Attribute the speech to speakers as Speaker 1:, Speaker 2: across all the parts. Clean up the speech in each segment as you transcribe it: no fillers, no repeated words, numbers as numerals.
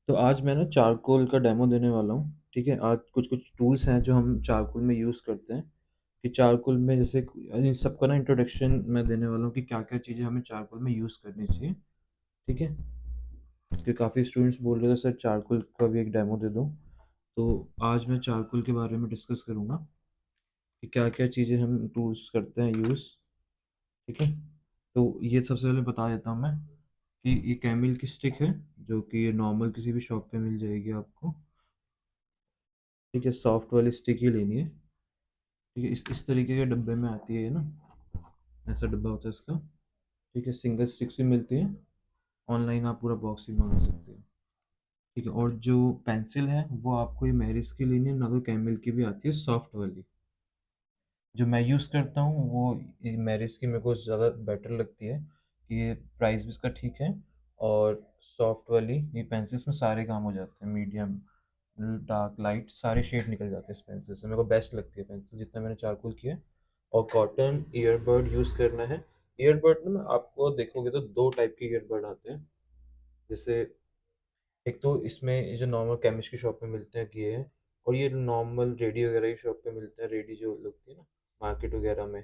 Speaker 1: तो आज मैं ना चारकोल का डेमो देने वाला हूँ। ठीक है, आज कुछ कुछ टूल्स हैं जो हम चारकोल में यूज़ करते हैं। कि चारकोल में जैसे इन सबका ना इंट्रोडक्शन मैं देने वाला हूँ कि क्या क्या चीज़ें हमें चारकोल में यूज़ करनी चाहिए। ठीक है, कि काफ़ी स्टूडेंट्स बोल रहे थे सर चारकोल का भी एक डेमो दे दो। तो आज मैं चारकोल के बारे में डिस्कस करूँगा कि क्या क्या चीज़ें हम टूल्स करते हैं यूज़। ठीक है, तो ये सबसे पहले बता देता हूँ मैं कि ये कैमिल की स्टिक है, जो कि ये नॉर्मल किसी भी शॉप पे मिल जाएगी आपको। ठीक है, सॉफ्ट वाली स्टिक ही लेनी है। ठीक है, इस तरीके के डब्बे में आती है ये ना, ऐसा डब्बा होता है इसका। ठीक है, सिंगल स्टिक्स भी मिलती है। ऑनलाइन आप पूरा बॉक्स ही मंगा सकते हो। ठीक है, और जो पेंसिल है वो आपको ये मैरिस की लेनी है, ना तो कैमिल की भी आती है सॉफ्ट वाली। जो मैं यूज़ करता हूँ वो ये मैरिस की मेरे को ज़्यादा बेटर लगती है कि ये प्राइस भी इसका ठीक है। और सॉफ्ट वाली ये पेंसिल्स में सारे काम हो जाते हैं, मीडियम, डार्क, लाइट, सारे शेड निकल जाते हैं इस पेंसिल से। मेरे को बेस्ट लगती है पेंसिल जितना मैंने चारकोल किया है। और कॉटन ईयरबड यूज़ करना है। ईयरबड में आपको देखोगे तो दो टाइप के ईयरबड आते हैं। जैसे एक तो इसमें ये जो नॉर्मल केमिस्ट की शॉप पे मिलते हैं कि ये है, और ये नॉर्मल रेडी वगैरह की शॉप पे मिलते हैं, रेडी जो लगती है ना मार्केट वगैरह में।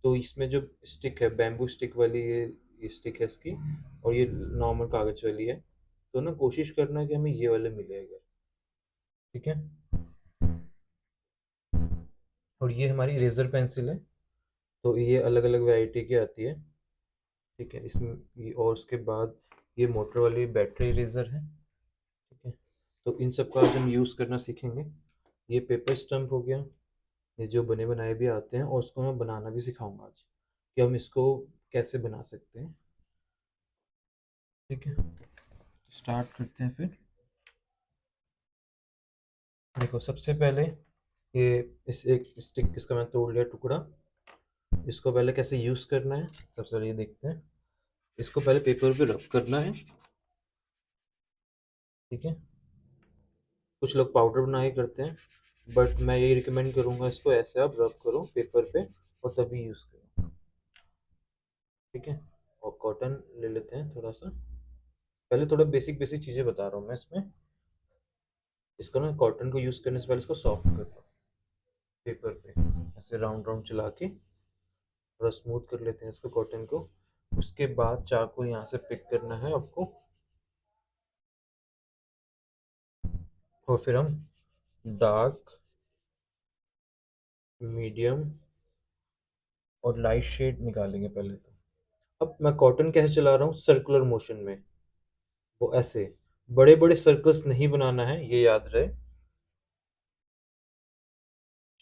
Speaker 1: तो इसमें जो स्टिक है बैम्बू स्टिक वाली, ये स्टिक है इसकी, और ये नॉर्मल कागज वाली है। तो ना कोशिश करना कि हमें ये वाले मिले अगर। ठीक है, और ये हमारी इरेजर पेंसिल है। तो ये अलग अलग वैरायटी की आती है। ठीक है, इसमें ये, और उसके बाद ये मोटर वाली बैटरी इरेजर है। ठीक है, तो इन सब का आज हम यूज़ करना सीखेंगे। ये पेपर स्टम्प हो गया, ये जो बने बनाए भी आते हैं, और उसको मैं बनाना भी सिखाऊंगा आज कि हम इसको कैसे बना सकते हैं। ठीक है, स्टार्ट करते हैं फिर। देखो, सबसे पहले ये इस एक स्टिक इसका मैं तोड़ लिया टुकड़ा। इसको पहले कैसे यूज़ करना है सबसे पहले ये देखते हैं। इसको पहले पेपर पे रब करना है। ठीक है, कुछ लोग पाउडर बना के करते हैं, बट मैं यही रिकमेंड करूँगा इसको ऐसे आप रब करो पेपर पे और तभी यूज़ करो। ठीक है, और कॉटन ले लेते हैं थोड़ा सा। पहले थोड़ा बेसिक बेसिक चीज़ें बता रहा हूँ मैं इसमें। इसको ना कॉटन को यूज़ करने से पहले इसको सॉफ्ट कर लो पेपर पे, ऐसे राउंड राउंड चला के थोड़ा स्मूथ कर लेते हैं इसको कॉटन को। उसके बाद चाकू यहाँ से पिक करना है आपको, और फिर हम डार्क, मीडियम और लाइट शेड निकालेंगे पहले तो। अब मैं कॉटन कैसे चला रहा हूँ, सर्कुलर मोशन में, वो ऐसे बड़े बड़े सर्कल्स नहीं बनाना है, ये याद रहे।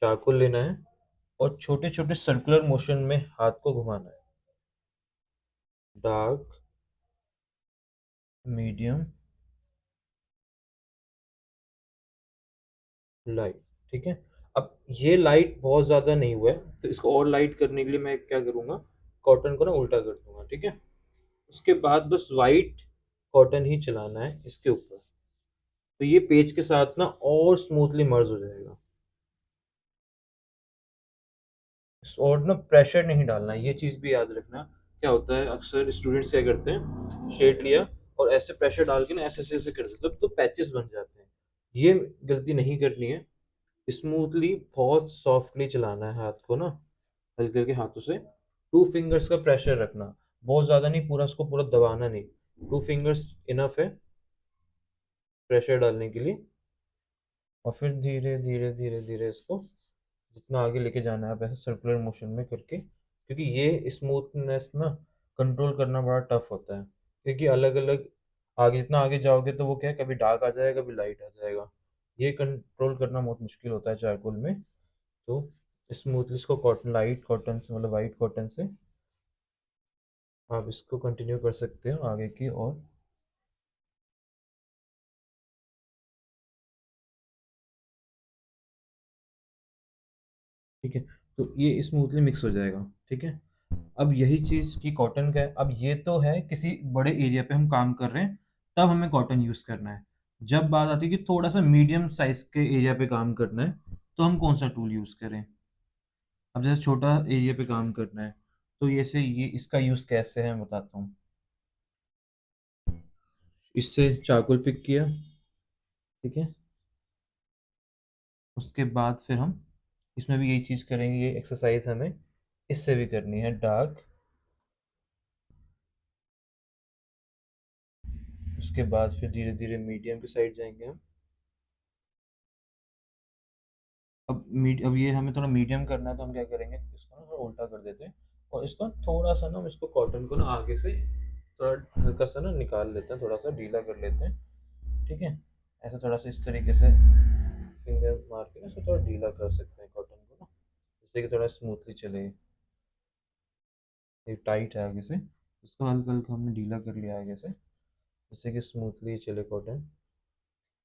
Speaker 1: चाकू लेना है और छोटे छोटे सर्कुलर मोशन में हाथ को घुमाना है। Dark, medium, light. ठीक है, अब ये लाइट बहुत ज़्यादा नहीं हुआ है, तो इसको और लाइट करने के लिए मैं क्या करूँगा, कॉटन को ना उल्टा कर दूंगा। ठीक है, उसके बाद बस वाइट कॉटन ही चलाना है इसके ऊपर। तो ये पेज के साथ ना और स्मूथली मर्ज हो जाएगा। और ना प्रेशर नहीं डालना है, ये चीज़ भी याद रखना। क्या होता है अक्सर स्टूडेंट्स क्या करते हैं, शेड लिया और ऐसे प्रेशर डाल के ना ऐसे ऐसे ऐसे कर देते हैं, तो पैचेस बन जाते हैं। ये गलती नहीं करनी है। स्मूथली बहुत सॉफ्टली चलाना है हाथ को ना, हल्के हल्के हाथों से। टू फिंगर्स का प्रेशर रखना, बहुत ज़्यादा नहीं, पूरा उसको पूरा दबाना नहीं। टू फिंगर्स इनफ है प्रेशर डालने के लिए। और फिर धीरे धीरे धीरे धीरे इसको जितना आगे लेके जाना है आप ऐसे सर्कुलर मोशन में करके, क्योंकि ये स्मूथनेस ना कंट्रोल करना बड़ा टफ होता है। क्योंकि अलग अलग आगे जितना आगे जाओगे तो वो क्या है, कभी डार्क आ जाएगा कभी लाइट आ जाएगा। ये कंट्रोल करना बहुत मुश्किल होता है चारकोल में। तो स्मूथली इसको कॉटन, लाइट कॉटन से मतलब वाइट कॉटन से आप इसको कंटिन्यू कर सकते हो आगे की और। ठीक है, तो ये स्मूथली मिक्स हो जाएगा। ठीक है, अब यही चीज़ की कॉटन का है। अब ये तो है किसी बड़े एरिया पे हम काम कर रहे हैं तब हमें कॉटन यूज़ करना है। जब बात आती है कि थोड़ा सा मीडियम साइज के एरिया पे काम करना है, तो हम कौन सा टूल यूज़ करें। अब जैसे छोटा एरिया पे काम करना है, तो ये इसका यूज़ कैसे है मैं बताता हूँ। इससे चाकुल पिक किया, ठीक है। उसके बाद फिर हम इसमें भी यही चीज़ करेंगे, ये एक्सरसाइज हमें इससे भी करनी है, डार्क। उसके बाद फिर धीरे धीरे मीडियम की साइड जाएंगे हम। अब ये हमें थोड़ा मीडियम करना है, तो हम क्या करेंगे, इसको ना थोड़ा उल्टा कर देते हैं, और इसको थोड़ा सा ना, हम इसको कॉटन को ना आगे से थोड़ा हल्का सा ना निकाल लेते हैं, थोड़ा सा ढीला कर लेते हैं। ठीक है, ऐसा थोड़ा सा इस तरीके से फिंगर मार के ना इसको थोड़ा ढीला कर सकते हैं कॉटन को ना, जिससे कि थोड़ा स्मूथली चले। ये टाइट है आगे से, इसको हल्का हल्का हमने ढीला कर लिया आगे से, जिससे कि स्मूथली चले कॉटन।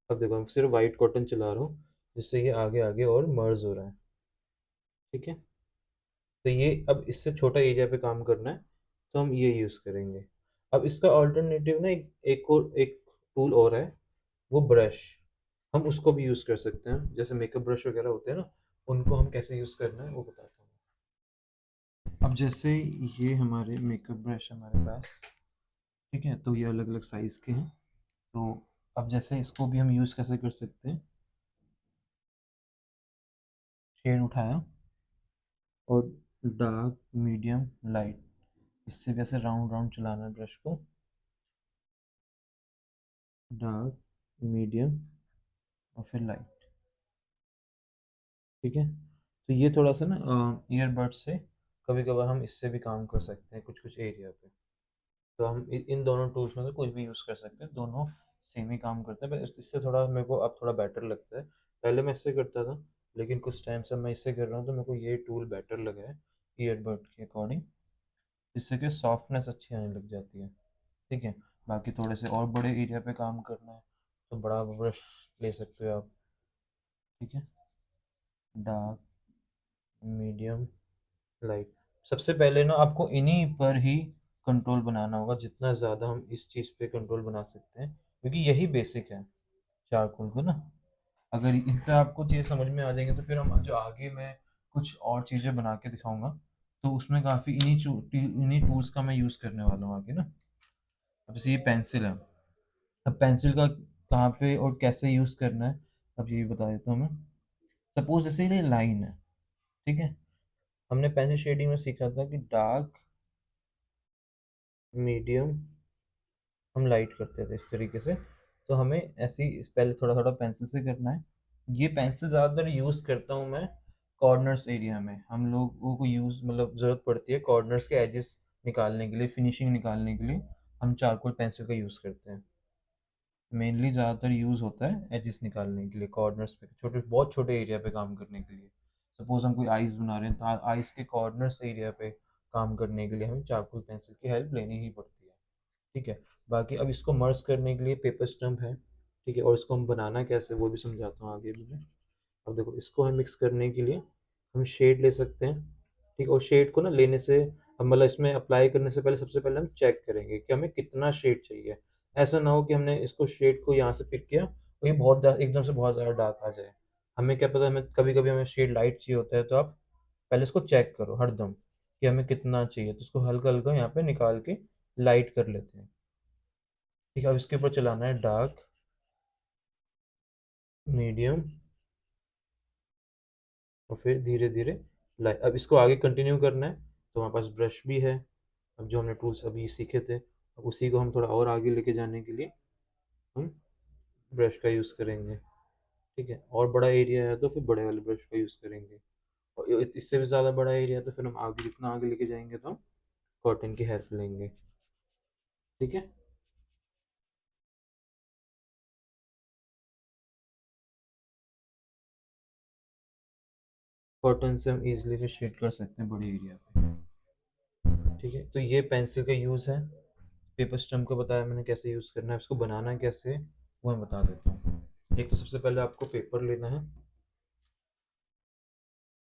Speaker 1: अब देखो, मैं सिर्फ वाइट कॉटन चला रहा हूँ, जिससे कि आगे आगे और मर्ज हो रहा है। ठीक है, तो ये अब इससे छोटा एरिया पे काम करना है, तो हम ये यूज़ करेंगे। अब इसका ऑल्टरनेटिव ना एक टूल और है, वो ब्रश। हम उसको भी यूज़ कर सकते हैं, जैसे मेकअप ब्रश वगैरह होते हैं ना, उनको हम कैसे यूज़ करना है वो बताता हूँ। अब जैसे ये हमारे मेकअप ब्रश हमारे पास, ठीक है, तो ये अलग अलग साइज़ के हैं। तो अब जैसे इसको भी हम यूज़ कैसे कर सकते हैं, शेड उठाया और डार्क मीडियम लाइट, इससे भी ऐसे राउंड राउंड चलाना है ब्रश को, डार्क मीडियम और फिर लाइट। ठीक है, तो ये थोड़ा सा ना ईयरबड से कभी कभार हम इससे भी काम कर सकते हैं कुछ कुछ एरिया पे। तो हम इन दोनों टूल्स में से कुछ भी यूज़ कर सकते हैं, दोनों सेम ही काम करते हैं, पर इससे थोड़ा मेरे को अब थोड़ा बेटर लगता है। पहले मैं इससे करता था, लेकिन कुछ टाइम से मैं इससे कर रहा हूँ, तो मेरे को ये टूल बेटर लगा है ईयरबड के अकॉर्डिंग, जिससे कि सॉफ्टनेस अच्छी आने लग जाती है। ठीक है, बाकी थोड़े से और बड़े एरिया पे काम करना है, तो बड़ा ब्रश ले सकते हो आप। ठीक है, डार्क मीडियम लाइट। सबसे पहले ना आपको इन्हीं पर ही कंट्रोल बनाना होगा, जितना ज़्यादा हम इस चीज़ पे कंट्रोल बना सकते हैं, क्योंकि यही बेसिक है चारकोल को ना। अगर इन पे आपको चीज़ें समझ में आ जाएंगे, तो फिर हम जो आगे मैं कुछ और चीज़ें बना के दिखाऊंगा, तो उसमें काफ़ी इन्हीं टूल्स का मैं यूज़ करने वाला हूँ आगे ना। अब जैसे ये पेंसिल है, अब पेंसिल का कहाँ पे और कैसे यूज़ करना है, अब ये बता देता हूँ मैं। सपोज जैसे ये लाइन है, ठीक है, हमने पेंसिल शेडिंग में सीखा था कि डार्क मीडियम हम लाइट करते थे इस तरीके से। तो हमें ऐसे ही पहले थोड़ा थोड़ा पेंसिल से करना है। ये पेंसिल ज़्यादातर यूज़ करता हूँ मैं कॉर्नर्स एरिया में, हम लोगों को यूज़ मतलब ज़रूरत पड़ती है कॉर्नर्स के एजेस निकालने के लिए, फिनिशिंग निकालने के लिए हम चारकोल पेंसिल का यूज़ करते हैं। मेनली ज़्यादातर यूज़ होता है एजेस निकालने के लिए, कॉर्नर्स पे, छोटे बहुत छोटे एरिया पे काम करने के लिए। सपोज हम कोई आइज़ बना रहे हैं, तो आइज़ के कॉर्नर्स एरिया पे काम करने के लिए हमें चारकोल पेंसिल की हेल्प लेनी ही पड़ती है। ठीक है, बाकी अब इसको मर्ज करने के लिए पेपर स्टम्प है। ठीक है, और इसको हम बनाना कैसे वो भी समझाता हूँ आगे भी मैं। अब देखो, इसको हम मिक्स करने के लिए हम शेड ले सकते हैं। ठीक है, और शेड को ना लेने से, हम मतलब इसमें अप्लाई करने से पहले सबसे पहले हम चेक करेंगे कि हमें कितना शेड चाहिए। ऐसा ना हो कि हमने इसको शेड को यहाँ से पिक किया और ये एकदम से बहुत ज़्यादा डार्क आ जाए। हमें क्या पता, हमें कभी कभी हमें शेड लाइट चाहिए होता है, तो आप पहले इसको चेक करो हरदम कि हमें कितना चाहिए, तो इसको हल्का हल्का यहाँ पे निकाल के लाइट कर लेते हैं। ठीक है, अब इसके ऊपर चलाना है डार्क मीडियम और फिर धीरे धीरे लाइट। अब इसको आगे कंटिन्यू करना है, तो हमारे पास ब्रश भी है। अब जो हमने टूल्स अभी सीखे थे, अब उसी को हम थोड़ा और आगे लेके जाने के लिए हम ब्रश का यूज़ करेंगे। ठीक है, और बड़ा एरिया है तो फिर बड़े वाले ब्रश का यूज़ करेंगे, और इससे भी ज़्यादा बड़ा एरिया है तो फिर हम आगे जितना आगे लेके जाएंगे तो हम कॉटन की हेल्प लेंगे। ठीक है, कॉटन से हम इजीली फिर शेड कर सकते हैं बड़े एरिया पे। ठीक है, तो ये पेंसिल का यूज़ है। पेपर स्टम्प को बताया मैंने कैसे यूज़ करना है, इसको बनाना कैसे है वो मैं बता देता हूँ। एक तो सबसे पहले आपको पेपर लेना है।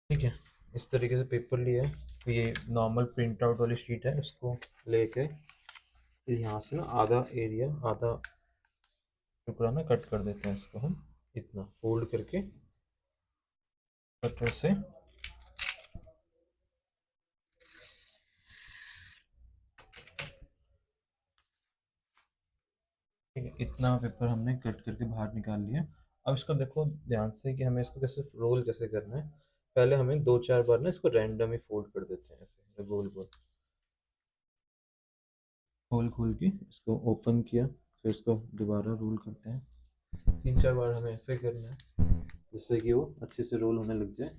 Speaker 1: ठीक है, इस तरीके से पेपर लिया है, तो ये नॉर्मल प्रिंट आउट वाली शीट है, इसको लेके यहाँ से ना आधा एरिया, आधा टुकड़ा ना कट कर देते हैं, इसको हम इतना फोल्ड करके कटर से। ठीक है, इतना पेपर हमने कट करके बाहर निकाल लिया। अब इसको देखो ध्यान से कि हमें इसको कैसे रोल कैसे करना है। पहले हमें दो चार बार ना इसको रैंडम ही फोल्ड कर देते हैं ऐसे गोल गोल। खोल खोल के इसको ओपन किया, फिर इसको दोबारा रोल करते हैं। तीन चार बार हमें ऐसे करना है जिससे कि वो अच्छे से रोल होने लग जाए।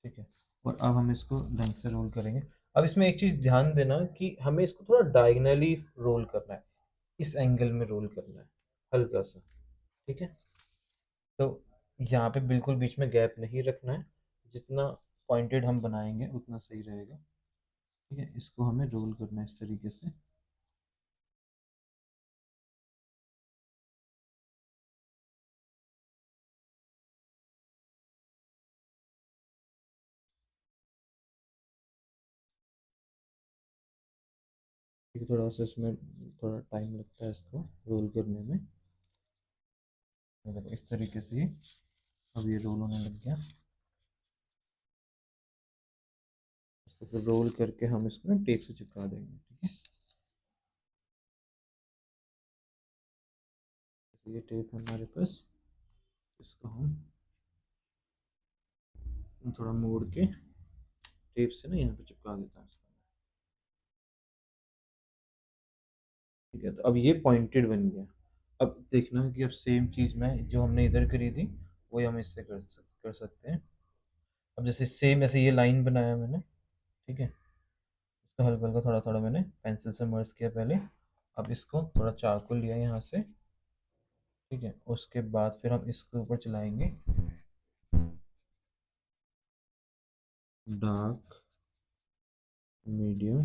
Speaker 1: ठीक है। और अब हम इसको ढंग से रोल करेंगे। अब इसमें एक चीज़ ध्यान देना कि हमें इसको थोड़ा डायगनली रोल करना है, इस एंगल में रोल करना है हल्का सा। ठीक है। तो यहाँ पे बिल्कुल बीच में गैप नहीं रखना है, जितना पॉइंटेड हम बनाएंगे उतना सही रहेगा। ठीक है, इसको हमें रोल करना है इस तरीके से। ठीक है, थोड़ा सा इसमें थोड़ा टाइम लगता है इसको रोल करने में। ये देखो इस तरीके से ही अब ये रोल होने लग गया। इसको फिर रोल करके हम इसको ना टेप से चिपका देंगे। ठीक है, तो ये टेप है हमारे पास, इसको हम थोड़ा मोड़ के टेप से ना यहाँ पे चिपका देता है इसको। ठीक है, तो अब ये पॉइंटेड बन गया। अब देखना कि अब सेम चीज़ में जो हमने इधर करी थी वही हम इससे कर सकते हैं। अब जैसे सेम ऐसे ये लाइन बनाया मैंने। ठीक है, इसको हल्का हल्का थोड़ा थोड़ा मैंने पेंसिल से मर्ज किया पहले। अब इसको थोड़ा चाकू लिया यहाँ से। ठीक है, उसके बाद फिर हम इसके ऊपर चलाएंगे डार्क, मीडियम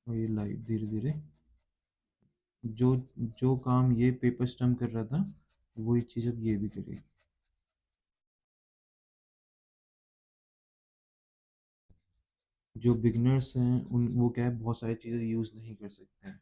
Speaker 1: और ये लाइट। धीरे धीरे जो जो काम ये पेपर स्टम्प कर रहा था वही चीज़ अब ये भी करेगी। जो बिगनर्स हैं उन वो क्या है, बहुत सारी चीज़ें यूज़ नहीं कर सकते हैं।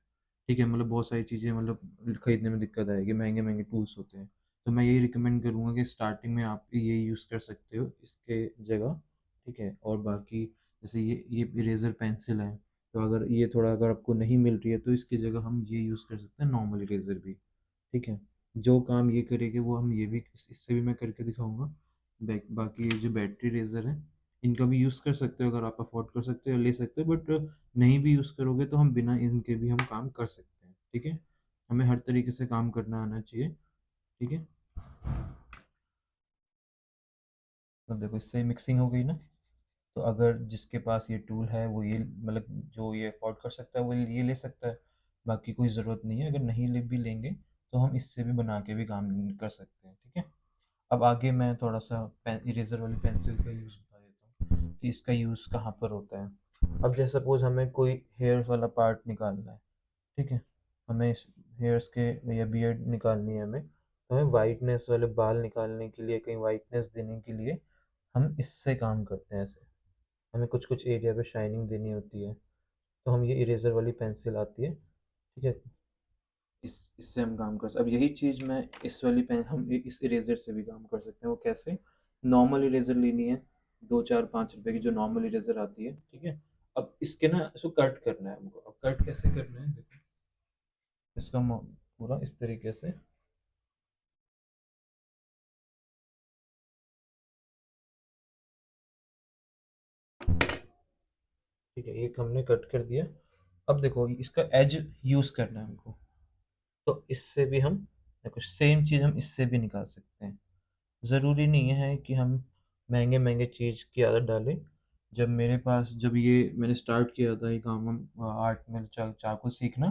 Speaker 1: ठीक है, मतलब बहुत सारी चीज़ें मतलब ख़रीदने में दिक्कत आएगी, महंगे महंगे टूल्स होते हैं। तो मैं यही रिकमेंड करूँगा कि स्टार्टिंग में आप ये यूज़ कर सकते हो इसके जगह। ठीक है, और बाकी जैसे ये इरेज़र पेंसिल है, तो अगर ये थोड़ा अगर आपको नहीं मिल रही है तो इसकी जगह हम ये यूज़ कर सकते हैं नॉर्मल इरेज़र भी। ठीक है, जो काम ये करेगी वो हम ये भी इससे भी मैं करके दिखाऊंगा। बाकी ये जो बैटरी रेजर है इनका भी यूज़ कर सकते हो, अगर आप अफोर्ड कर सकते हो ले सकते हो, बट नहीं भी यूज़ करोगे तो हम बिना इनके भी हम काम कर सकते हैं। ठीक है, हमें हर तरीके से काम करना आना चाहिए। ठीक है, तो देखो इससे मिक्सिंग हो गई ना। तो अगर जिसके पास ये टूल है वो ये मतलब जो ये अफोर्ड कर सकता है वो ये ले सकता है। बाकी कोई ज़रूरत नहीं है, अगर नहीं ले भी लेंगे तो हम इससे भी बना के भी काम कर सकते हैं। ठीक है, अब आगे मैं थोड़ा सा पेन इरेजर वाली पेंसिल का यूज़ बता देता हूँ कि इसका यूज़ कहाँ पर होता है। अब जैसे सपोज हमें कोई हेयर्स वाला पार्ट निकालना है। ठीक है, हमें इस हेयर्स के या बियर्ड निकालनी है हमें, तो हमें वाइटनेस वाले बाल निकालने के लिए, कहीं वाइटनेस देने के लिए हम इससे काम करते हैं ऐसे। हमें कुछ कुछ एरिया पे शाइनिंग देनी होती है, तो हम ये इरेजर वाली पेंसिल आती है। ठीक है, इससे हम काम कर सकते। अब यही चीज़ मैं इस वाली पेन हम इस इरेजर से भी काम कर सकते हैं। वो कैसे? नॉर्मल इरेजर लेनी है, दो चार पाँच रुपए की जो नॉर्मल इरेजर आती है। ठीक है, अब इसके ना इसको कट करना है हमको। अब कट कैसे करना है देखो, इसका पूरा इस तरीके से। ठीक है, एक हमने कट कर दिया। अब देखो इसका एज यूज़ करना है हमको, तो इससे भी हम देखो सेम चीज़ हम इससे भी निकाल सकते हैं। ज़रूरी नहीं है कि हम महंगे महंगे चीज़ की आदत डालें। जब मेरे पास जब ये मैंने स्टार्ट किया था ये काम हम आर्ट में चाकू सीखना,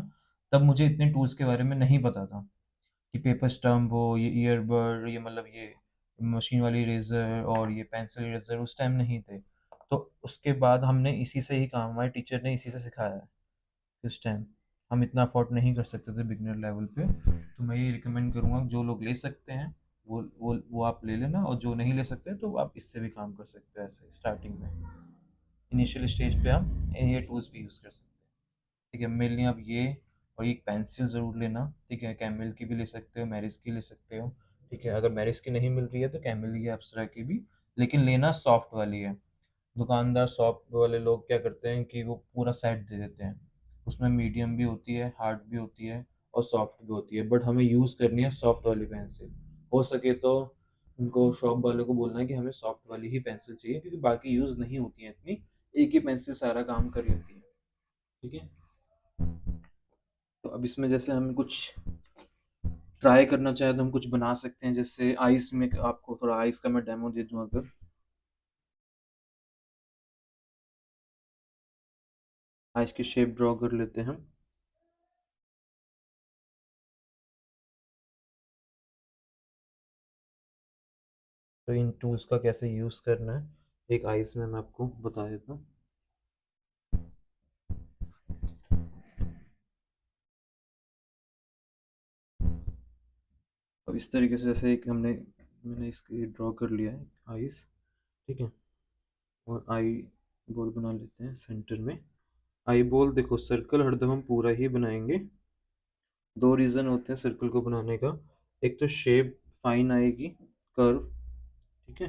Speaker 1: तब मुझे इतने टूल्स के बारे में नहीं पता था कि पेपर स्टम्प हो, ये ईयरबड, ये मतलब ये मशीन वाली इरेज़र और ये पेंसिल इरेज़र उस टाइम नहीं थे। तो उसके बाद हमने इसी से ही काम, हमारे टीचर ने इसी से सिखाया है। उस टाइम हम इतना अफोर्ड नहीं कर सकते थे बिगनर लेवल पे। तो मैं ये रिकमेंड करूँगा जो लोग ले सकते हैं वो आप ले लेना, और जो नहीं ले सकते तो आप इससे भी काम कर सकते हैं ऐसे स्टार्टिंग में। इनिशियल स्टेज पे हम ये टूल्स भी यूज़ कर सकते हैं। ठीक है, मेनली आप ये और एक पेंसिल ज़रूर लेना। ठीक है, कैमल की भी ले सकते हो, मैरिस की ले सकते हो। ठीक है, अगर मैरिस की नहीं मिल रही है तो कैमल या अप्सरा की भी, लेकिन लेना सॉफ्ट वाली है। दुकानदार सॉफ्ट वाले लोग क्या करते हैं कि वो पूरा सेट दे देते हैं, उसमें मीडियम भी होती है, हार्ड भी होती है और सॉफ्ट भी होती है, बट हमें यूज़ करनी है सॉफ्ट वाली पेंसिल। हो सके तो उनको शॉप वालों को बोलना है कि हमें सॉफ्ट वाली ही पेंसिल चाहिए, क्योंकि बाकी यूज़ नहीं होती है इतनी, एक ही पेंसिल सारा काम कर लेती है। ठीक है। तो अब इसमें जैसे हमें कुछ ट्राई करना चाहे तो हम कुछ बना सकते हैं, जैसे आइस में आपको थोड़ा आइस का मैं डेमो दे दूं अगर। आइस की शेप ड्रॉ कर लेते हैं हम। तो इन टूल्स का कैसे यूज़ करना है एक आइस में मैं आपको बता देता हूँ। अब इस तरीके से जैसे एक मैंने इसकी ड्रॉ कर लिया है आइस। ठीक है। और आई बॉल बना लेते हैं सेंटर में। आई बॉल देखो, सर्कल हरदम हम पूरा ही बनाएंगे। दो रीज़न होते हैं सर्कल को बनाने का। एक तो शेप फाइन आएगी, कर्व। ठीक है।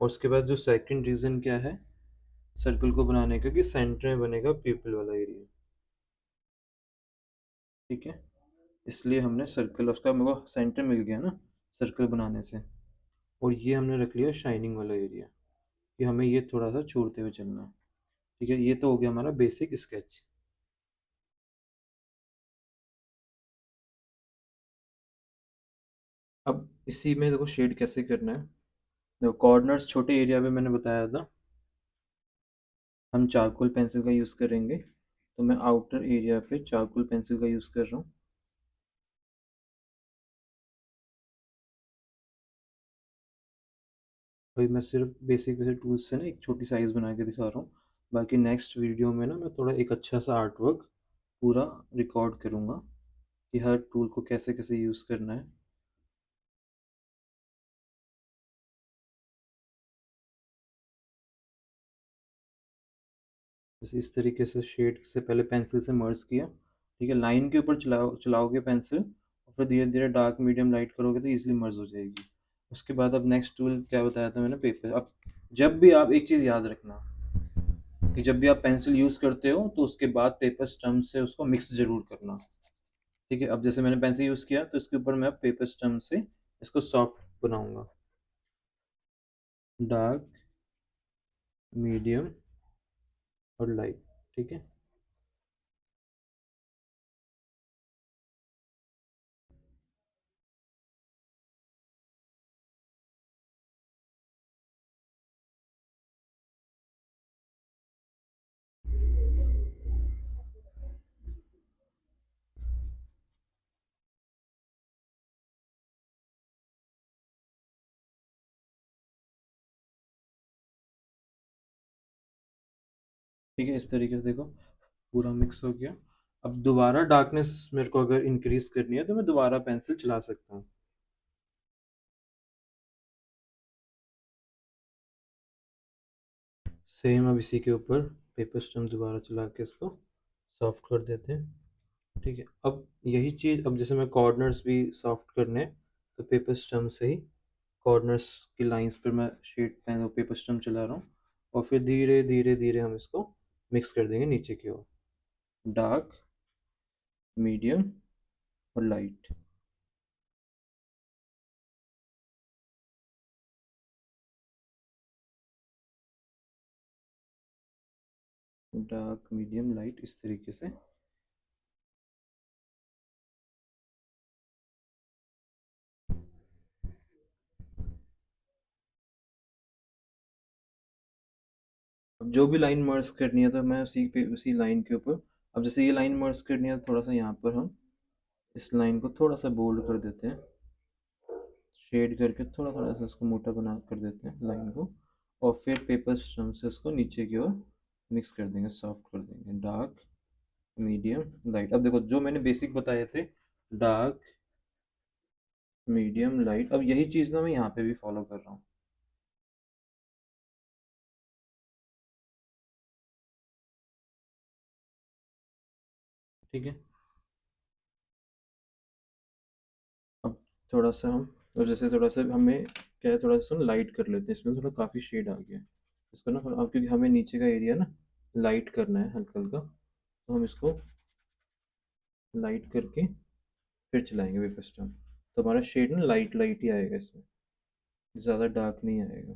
Speaker 1: और उसके बाद जो सेकंड रीज़न क्या है सर्कल को बनाने का, कि सेंटर में बनेगा पीपल वाला एरिया। ठीक है। इसलिए हमने सर्कल, उसका मेरे को सेंटर मिल गया ना सर्कल बनाने से। और ये हमने रख लिया शाइनिंग वाला एरिया, कि हमें ये थोड़ा सा छोड़ते हुए चलना है। ठीक है, ये तो हो गया हमारा बेसिक स्केच। अब इसी में देखो शेड कैसे करना है। देखो कॉर्नर्स छोटे एरिया में मैंने बताया था हम चारकोल पेंसिल का यूज़ करेंगे, तो मैं आउटर एरिया पे चारकोल पेंसिल का यूज़ कर रहा हूँ। भाई मैं सिर्फ बेसिक बेसिक टूल्स से ना एक छोटी साइज़ बना के दिखा रहा हूँ। बाकी नेक्स्ट वीडियो में ना मैं थोड़ा एक अच्छा सा आर्ट वर्क पूरा रिकॉर्ड करूँगा कि हर टूल को कैसे कैसे यूज़ करना है। जैसे इस तरीके से शेड से पहले पेंसिल से मर्ज किया। ठीक है, लाइन के ऊपर चलाओगे पेंसिल, और फिर धीरे धीरे डार्क मीडियम लाइट करोगे तो इजीली मर्ज हो जाएगी। उसके बाद अब नेक्स्ट टूल क्या बताया था मैंने, पेपर। अब जब भी आप एक चीज़ याद रखना कि जब भी आप पेंसिल यूज़ करते हो तो उसके बाद पेपर स्टम्प से उसको मिक्स जरूर करना। ठीक है। अब जैसे मैंने पेंसिल यूज़ किया तो इसके ऊपर मैं पेपर स्टम्प से इसको सॉफ्ट बनाऊंगा। डार्क, मीडियम और लाइट। ठीक है। ठीक है, इस तरीके से देखो पूरा मिक्स हो गया। अब दोबारा डार्कनेस मेरे को अगर इंक्रीज करनी है तो मैं दोबारा पेंसिल चला सकता हूँ। सेम अब इसी के ऊपर पेपर स्टम्प दोबारा चला के इसको सॉफ्ट कर देते हैं। ठीक है। अब यही चीज़, अब जैसे मैं कॉर्नर्स भी सॉफ्ट करने हैं तो पेपर स्टम्प से ही कॉर्नर्स की लाइंस पर मैं शीट पेन और पेपर स्टम्प चला रहा हूँ। और फिर धीरे धीरे धीरे हम इसको मिक्स कर देंगे नीचे की ओर। डार्क, मीडियम और लाइट। डार्क, मीडियम, लाइट, इस तरीके से। अब जो भी लाइन मर्ज करनी है तो मैं उसी पे उसी लाइन के ऊपर, अब जैसे ये लाइन मर्ज करनी है तो थोड़ा सा यहाँ पर हम इस लाइन को थोड़ा सा बोल्ड कर देते हैं, शेड करके थोड़ा थोड़ा सा इसको मोटा बना कर देते हैं लाइन को। और फिर पेपर स्टम्प से इसको नीचे की ओर मिक्स कर देंगे, सॉफ्ट कर देंगे। Dark, medium, light. अब देखो जो मैंने बेसिक बताए थे, डार्क, मीडियम, लाइट, अब यही चीज़ ना मैं यहाँ पे भी फॉलो कर रहा हूँ। ठीक है। अब थोड़ा सा हम, और जैसे थोड़ा सा हमें क्या है, थोड़ा सा लाइट कर लेते हैं, इसमें थोड़ा काफ़ी शेड आ गया। इसको ना थोड़ा, अब क्योंकि हमें नीचे का एरिया ना लाइट करना है हल्का हल्का, तो हम इसको लाइट करके फिर चलाएंगे वेपर स्टम्प, तो हमारा शेड ना लाइट लाइट ही आएगा इसमें, ज़्यादा डार्क नहीं आएगा।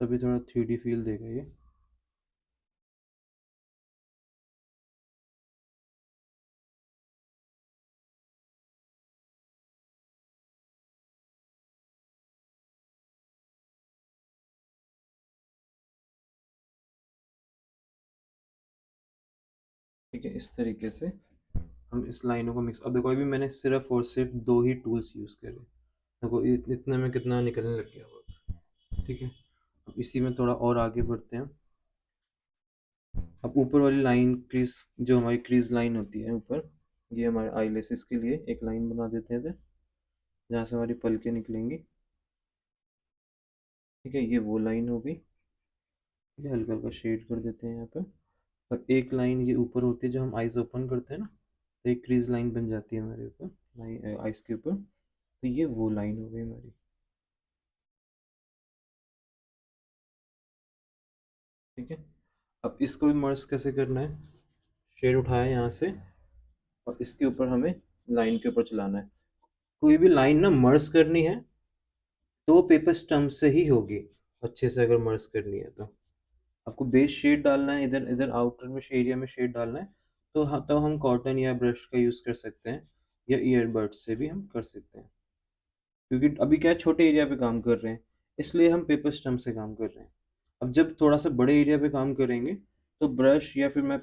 Speaker 1: तभी थोड़ा 3D फील देगा ये। ठीक है, इस तरीके से हम इस लाइनों को मिक्स, अब देखो अभी मैंने सिर्फ और सिर्फ दो ही टूल्स यूज़ करे, देखो इतने में कितना निकलने लग गया होगा। ठीक है, अब इसी में थोड़ा और आगे बढ़ते हैं। अब ऊपर वाली लाइन क्रीज, जो हमारी क्रीज लाइन होती है ऊपर, ये हमारे आई लेसिस के लिए एक लाइन बना देते हैं इधर, जहाँ से हमारी पलकें निकलेंगी। ठीक है, ये वो लाइन होगी। ठीक है, हल्का हल्का शेड कर देते हैं यहाँ पे। और एक लाइन ये ऊपर होती है, जो हम आइज ओपन करते हैं ना, तो एक क्रीज लाइन बन जाती है हमारे ऊपर, लाइन आइज के ऊपर, तो ये वो लाइन हो गई हमारी। ठीक है, अब इसको भी मर्ज कैसे करना है, शेड उठाया यहाँ से, और इसके ऊपर हमें लाइन के ऊपर चलाना है। कोई भी लाइन ना मर्ज करनी है तो पेपर स्टम्प से ही होगी, अच्छे से अगर मर्ज करनी है तो। आपको बेस शेड डालना है, इधर इधर आउटर में एरिया में शेड डालना है, तो हाँ, तो हम कॉटन या ब्रश का यूज़ कर सकते हैं, या ईयरबड से भी हम कर सकते हैं, क्योंकि अभी क्या है, छोटे एरिया पे काम कर रहे हैं, इसलिए हम पेपर स्टम्प से काम कर रहे हैं। अब जब थोड़ा सा बड़े एरिया पे काम करेंगे, तो ब्रश या फिर मैं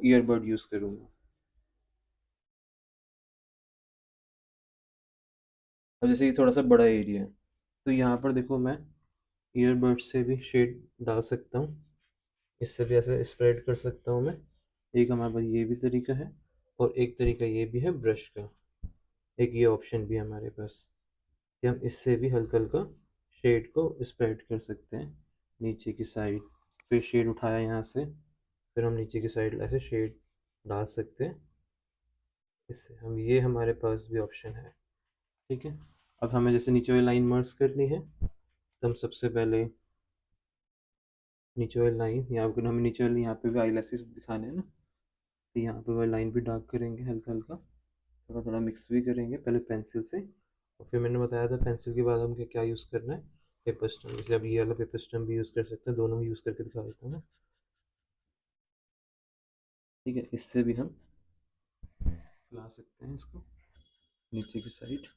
Speaker 1: ईयरबड यूज़ करूँगा। अब जैसे कि थोड़ा सा बड़ा एरिया है, तो यहाँ पर देखो मैं ईयरबड से भी शेड डाल सकता हूँ, इससे भी ऐसे स्प्रेड कर सकता हूँ मैं। एक हमारे पास ये भी तरीका है, और एक तरीका ये भी है ब्रश का, एक ये ऑप्शन भी है हमारे पास, कि हम इससे भी हल्का हल्का शेड को स्प्रेड कर सकते हैं नीचे की साइड। फिर शेड उठाया यहाँ से, फिर हम नीचे की साइड ऐसे शेड डाल सकते हैं, इससे हम, ये हमारे पास भी ऑप्शन है। ठीक है, अब हमें जैसे नीचे वाली लाइन मर्ज करनी है, तो हम सबसे पहले नीचे वाली लाइन, यहाँ पर हमें नीचे वाली, यहाँ पे भी आई दिखाने हैं ना, तो यहाँ पे वाली लाइन भी डार्क करेंगे हल्का हल्का, थोड़ा थोड़ा मिक्स भी करेंगे पहले पेंसिल से, और फिर मैंने बताया था पेंसिल के बाद हमको क्या यूज़ करना है, पेपर स्टम्प। जैसे अब ये वाला पेपर स्टम्प भी यूज़ कर सकते हैं, दोनों ही यूज़ करके दिखा देता हूँ मैं। ठीक है, इससे भी हम ला सकते हैं इसको नीचे की साइड।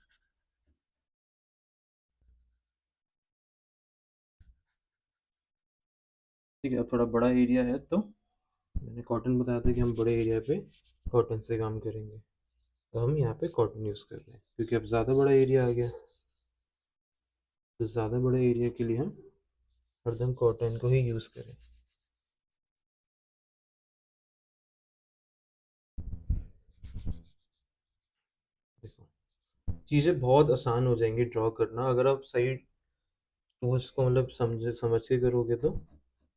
Speaker 1: ठीक है, अब थोड़ा बड़ा एरिया है, तो मैंने कॉटन बताया था कि हम बड़े एरिया पे कॉटन से काम करेंगे, तो हम यहाँ पे कॉटन यूज़ कर रहे हैं, क्योंकि अब ज़्यादा बड़ा एरिया आ गया, तो ज़्यादा बड़े एरिया के लिए हम हरदम कॉटन को ही यूज़ करें। देखो, चीज़ें बहुत आसान हो जाएंगी ड्रॉ करना, अगर आप सही टूल्स को मतलब समझ समझ के करोगे, तो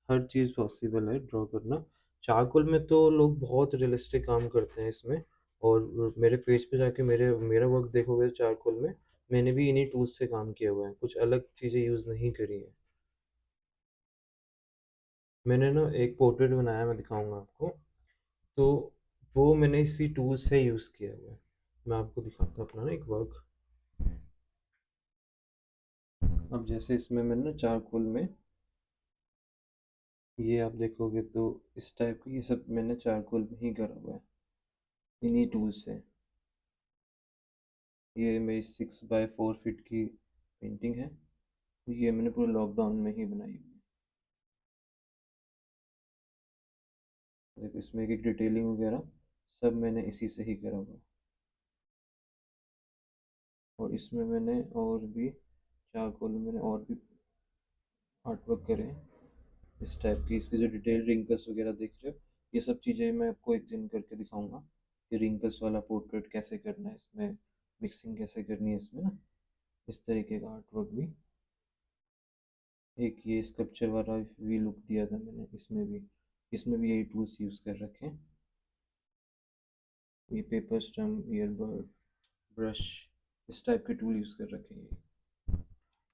Speaker 1: हर चीज़ पॉसिबल है ड्रॉ करना। चारकोल में तो लोग बहुत रियलिस्टिक काम करते हैं इसमें, और मेरे पेज पे जाके मेरा वर्क देखोगे तो चारकोल में मैंने भी इन्हीं टूल्स से काम किया हुआ है, कुछ अलग चीज़ें यूज़ नहीं करी है। मैंने ना एक पोर्ट्रेट बनाया, मैं दिखाऊंगा आपको, तो वो मैंने इसी टूल से यूज़ किया हुआ है। मैं आपको दिखाता हूँ अपना ना एक वर्क। अब जैसे इसमें मैंने ना चारकोल में, ये आप देखोगे तो इस टाइप की, ये सब मैंने चारकोल में ही करा हुआ है इन्हीं टूल से। ये मेरी 6x4 फीट की पेंटिंग है, ये मैंने पूरे लॉकडाउन में ही बनाई हुई है। देखो इसमें एक एक डिटेलिंग वगैरह सब मैंने इसी से ही करा हुआ है। और इसमें मैंने और भी, चारकोल में मैंने और भी आर्ट वर्क करे हैं इस टाइप की। इसकी जो डिटेल रिंकल्स वगैरह देख रहे हो, ये सब चीज़ें मैं आपको एक दिन करके दिखाऊंगा कि रिंकल्स वाला पोर्ट्रेट कैसे करना है, इसमें मिक्सिंग कैसे करनी है इसमें ना, इस तरीके का आर्ट वर्क भी। एक ये स्कल्पचर वाला भी लुक दिया था मैंने इसमें भी, इसमें भी यही टूल्स यूज़ कर रखे हैं, ये पेपर स्टम्प, ईयरबड, ब्रश, इस टाइप के टूल यूज़ कर रखे हैं।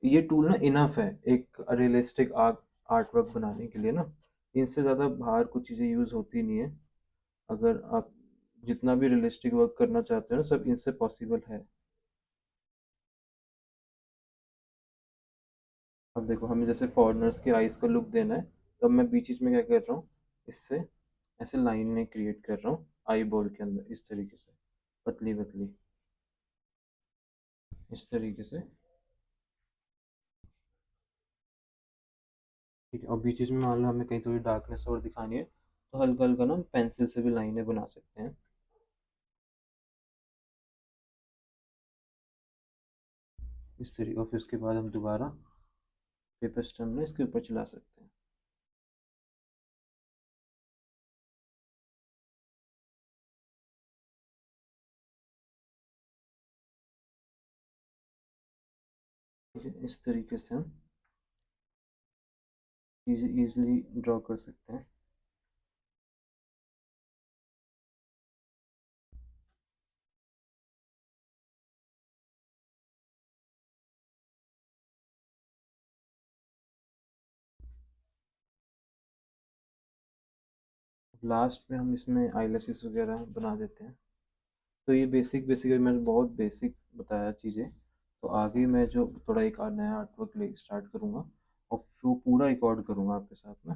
Speaker 1: ये टूल ना इनफ है एक रियलिस्टिक आर्ट आर्ट वर्क बनाने के लिए ना, इनसे ज़्यादा बाहर कुछ चीज़ें यूज़ होती नहीं है। अगर आप जितना भी रियलिस्टिक वर्क करना चाहते हो ना, सब इनसे पॉसिबल है। अब देखो, हमें जैसे फॉरेनर्स के आइज़ का लुक देना है, तो अब मैं बीच बीच में क्या कर रहा हूँ, इससे ऐसे लाइनें क्रिएट कर रहा हूँ आई बॉल के अंदर, इस तरीके से पतली पतली, इस तरीके से। ठीक है, और बीच बीच में मान लो हमें कहीं थोड़ी डार्कनेस और दिखानी है, तो हल्का हल्का ना पेंसिल से भी लाइनें बना सकते हैं, इस तरीके। और फिर उसके बाद हम दोबारा पेपर स्टम्प में इसके ऊपर चला सकते हैं। ठीक है, इस तरीके से हम इजीली ड्रॉ कर सकते हैं। लास्ट में हम इसमें आईलैशेस वगैरह बना देते हैं। तो ये बेसिक बेसिक मैंने बहुत बेसिक बताया चीज़ें। तो आगे मैं जो थोड़ा एक नया आर्टवर्क ले स्टार्ट करूँगा, और वो पूरा रिकॉर्ड करूँगा आपके साथ में।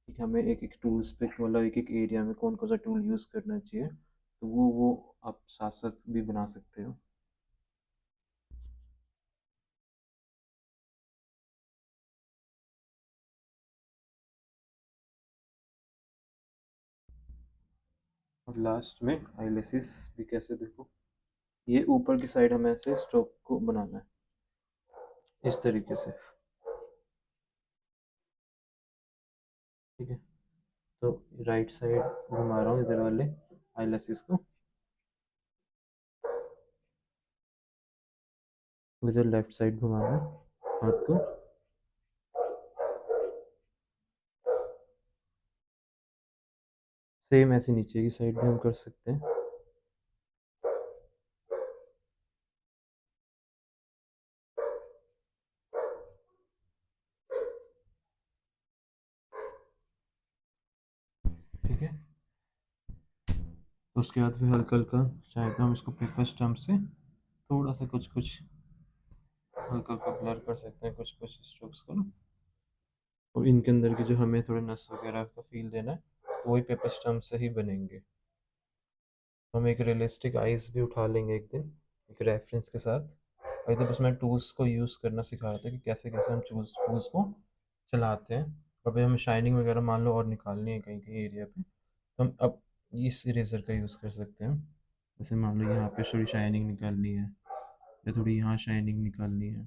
Speaker 1: ठीक है, हमें एक एक टूल्स पे, मतलब एक एक एरिया में कौन कौन सा टूल यूज़ करना चाहिए, तो वो आप साथ साथ भी बना सकते हो। और लास्ट में आईलैशेस भी कैसे, देखो, ये ऊपर की साइड हमें ऐसे स्ट्रोक को बनाना है, इस तरीके से। ठीक है, तो राइट साइड घुमा रहा हूँ इधर वाले आईलैशेस को, इधर लेफ्ट साइड घुमाना है हाथ को। सेम ऐसे नीचे की साइड भी हम कर सकते हैं। ठीक है, तो उसके बाद फिर हल्का हल्का चाहे तो हम इसको पेपर स्टम्प से थोड़ा सा कुछ कुछ हल्का हल्का ब्लर कर सकते हैं, कुछ कुछ स्ट्रोक्स को ना। और इनके अंदर की जो हमें थोड़े नस वगैरह का फील देना है, तो वही पेपर स्टम्प से ही बनेंगे। तो हम एक रियलिस्टिक आइज भी उठा लेंगे एक दिन, एक रेफरेंस के साथ। और इधर बस मैं टूल्स को यूज़ करना सिखा रहा था कि कैसे कैसे हम टूल्स को चलाते हैं। और भाई हमें शाइनिंग वगैरह मान लो और निकालनी है कहीं कहीं एरिया पे, तो हम अब इस इरेजर का यूज़ कर सकते हैं। जैसे मान लो यहाँ पे थोड़ी शाइनिंग निकालनी है, या थोड़ी यहाँ शाइनिंग निकालनी है,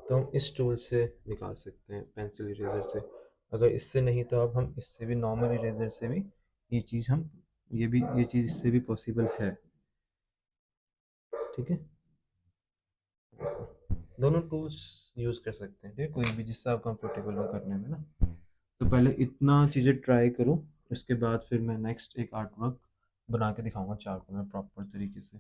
Speaker 1: तो हम इस टूल से निकाल सकते हैं, पेंसिल इरेजर से। अगर इससे नहीं तो अब हम इससे भी, नॉर्मल इरेजर से भी ये चीज़ हम, ये चीज़ इससे भी पॉसिबल है। ठीक है, दोनों टूल्स यूज़ कर सकते हैं, ठीक है, कोई भी जिससे आप कंफर्टेबल हो करने में ना। तो पहले इतना चीज़ें ट्राई करूँ, उसके बाद फिर मैं नेक्स्ट एक आर्ट वर्क बना के दिखाऊंगा चारकोल में प्रॉपर तरीके से।